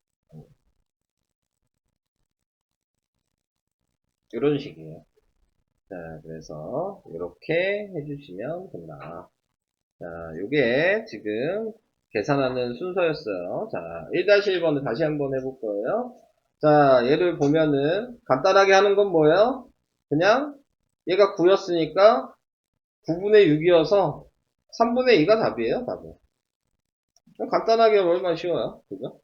Speaker 1: 이런 식이에요. 자, 그래서 이렇게 해주시면 된다. 자, 요게 지금 계산하는 순서였어요. 자, 1-1번을 다시 한번 해볼 거예요. 자, 얘를 보면은 간단하게 하는 건 뭐예요? 그냥 얘가 9였으니까 9분의 6이어서 3분의 2가 답이에요, 답은. 그냥 간단하게 얼마나 쉬워요. 그죠?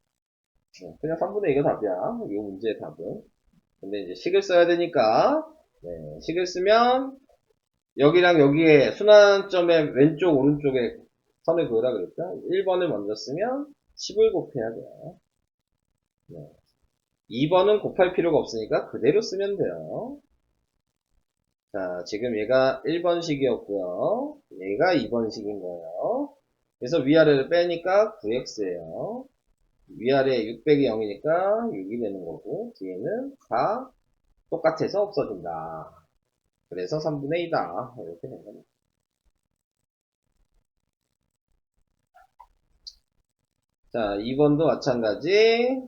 Speaker 1: 그냥 3분의 2가 답이야. 이 문제의 답은. 근데 이제 식을 써야 되니까, 네, 식을 쓰면 여기랑 여기에 순환점의 왼쪽, 오른쪽에 선을 그으라 그랬죠? 1번을 먼저 쓰면 10을 곱해야 돼요. 네. 2번은 곱할 필요가 없으니까 그대로 쓰면 돼요. 자, 지금 얘가 1번식이었고요. 얘가 2번식인 거예요. 그래서 위아래를 빼니까 9x예요. 위아래 6 0이 0이니까 6이 되는 거고, 뒤에는 다 똑같아서 없어진다. 그래서 3분의 2다. 이렇게 된 겁니다. 자, 2번도 마찬가지.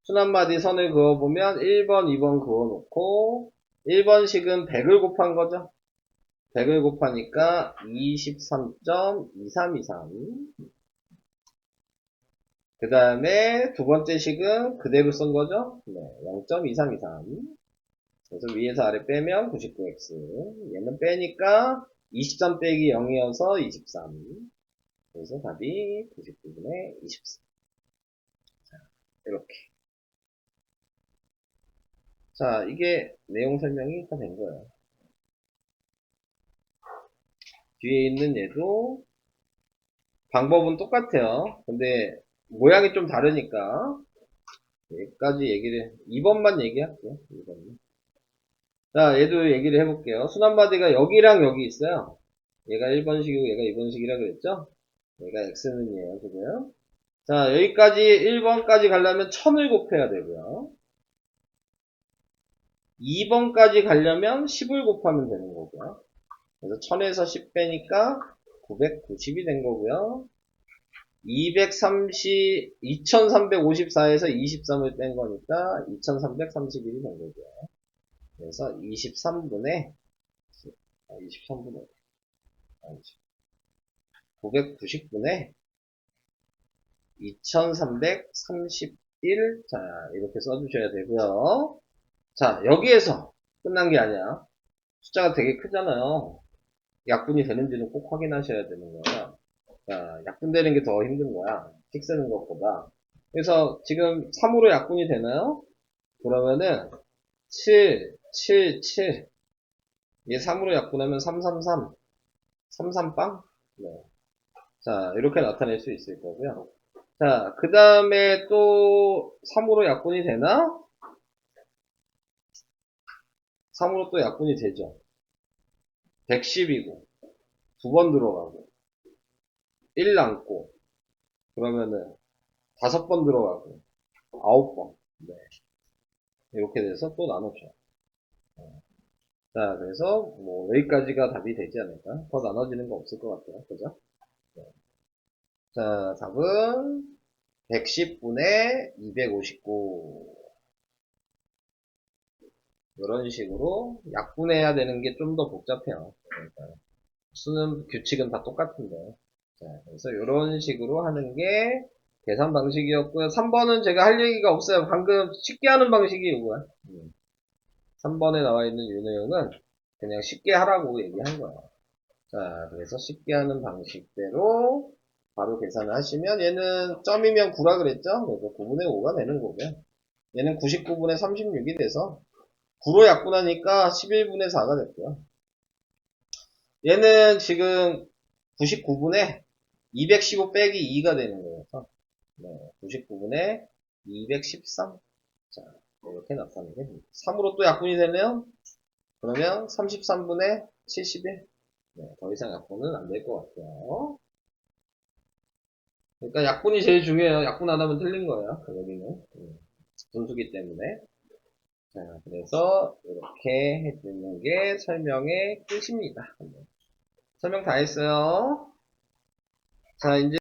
Speaker 1: 순한마디 선을 그어보면 1번, 2번 그어놓고 1번식은 100을 곱한 거죠. 100을 곱하니까 23.2323. 그 다음에 두 번째 식은 그대로 쓴 거죠. 네, 0.2323. 그래서 위에서 아래 빼면 99x. 얘는 빼니까 23 빼기 0이어서 23. 그래서 답이 99분의 24. 이렇게. 자, 이게 내용 설명이 다 된 거예요. 뒤에 있는 얘도 방법은 똑같아요. 근데 모양이 좀 다르니까 여기까지 얘기를 2번만 얘기할게요. 2번만. 자, 얘도 얘기를 해볼게요. 순환마디가 여기랑 여기 있어요. 얘가 1번식이고 얘가 2번식이라 그랬죠? 얘가 x는 얘예요, 지금. 자, 여기까지 1번까지 가려면 1000을 곱해야 되고요. 2번까지 가려면 10을 곱하면 되는 거고요. 그래서 1000에서 10 빼니까 990이 된 거고요. 2354에서 23을 뺀 거니까 2331이 된 거고요. 그래서 23분의 990분의 2331. 자, 이렇게 써주셔야 되고요. 자, 여기에서 끝난 게 아니야. 숫자가 되게 크잖아요. 약분이 되는지는 꼭 확인하셔야 되는 거예요. 자, 약분되는 게 더 힘든 거야. 식 쓰는 것보다. 그래서 지금 3으로 약분이 되나요? 그러면은 7, 7, 7. 얘 3으로 약분하면 333. 33빵? 네. 자, 이렇게 나타낼 수 있을 거고요. 자, 그 다음에 또 3으로 약분이 되나? 3으로 또 약분이 되죠. 110이고, 두 번 들어가고, 1 남고, 그러면은 5번 들어가고, 9번. 네. 이렇게 돼서 또 나눠줘요. 자, 그래서 뭐 여기까지가 답이 되지 않을까? 더 나눠지는 거 없을 것 같아요. 그죠? 네. 자, 답은 110분의 259. 이런 식으로 약분해야 되는 게 좀 더 복잡해요. 그러니까 수는 규칙은 다 똑같은데. 자, 그래서 이런 식으로 하는 게 계산 방식이었고요. 3번은 제가 할 얘기가 없어요. 방금 쉽게 하는 방식이 이거야. 3번에 나와 있는 이 내용은 그냥 쉽게 하라고 얘기한 거예요. 자, 그래서 쉽게 하는 방식대로 바로 계산을 하시면 얘는 점이면 9라 그랬죠? 그래서 9분의 5가 되는 거고요. 얘는 99분의 36이 돼서 9로 약분하니까 11분의 4가 됐고요. 얘는 지금 99분의 215 빼기 2가 되는 거예요. 네, 99분의 213. 자, 이렇게 나타내게 됩니다. 3으로 또 약분이 되네요. 그러면 33분의 71. 네, 더 이상 약분은 안 될 것 같아요. 그러니까 약분이 제일 중요해요. 약분 안 하면 틀린 거예요. 여기는. 분수기 때문에. 자, 그래서 이렇게 해주는 게 설명의 끝입니다. 설명 다 했어요. 자, 이제